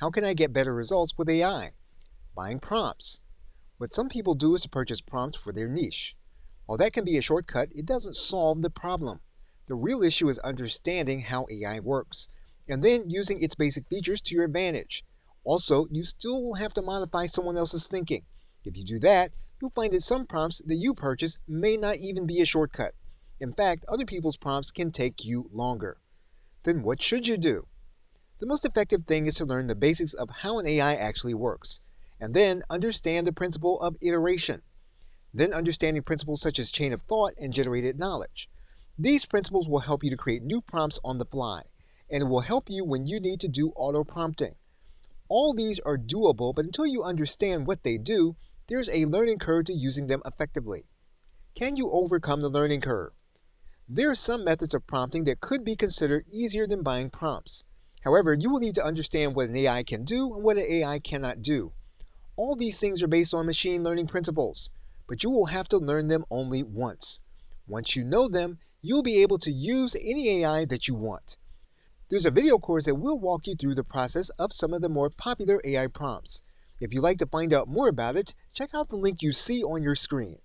How can I get better results with AI? Buying prompts. What some people do is to purchase prompts for their niche. While that can be a shortcut, it doesn't solve the problem. The real issue is understanding how AI works, and then using its basic features to your advantage. Also, you still will have to modify someone else's thinking. If you do that, you'll find that some prompts that you purchase may not even be a shortcut. In fact, other people's prompts can take you longer. Then what should you do? The most effective thing is to learn the basics of how an AI actually works, and then understand the principle of iteration. Then understanding principles such as chain of thought and generated knowledge. These principles will help you to create new prompts on the fly, and it will help you when you need to do auto prompting. All these are doable, but until you understand what they do, there's a learning curve to using them effectively. Can you overcome the learning curve? There are some methods of prompting that could be considered easier than buying prompts. However, you will need to understand what an AI can do and what an AI cannot do. All these things are based on machine learning principles, but you will have to learn them only once. Once you know them, you'll be able to use any AI that you want. There's a video course that will walk you through the process of some of the more popular AI prompts. If you'd like to find out more about it, check out the link you see on your screen.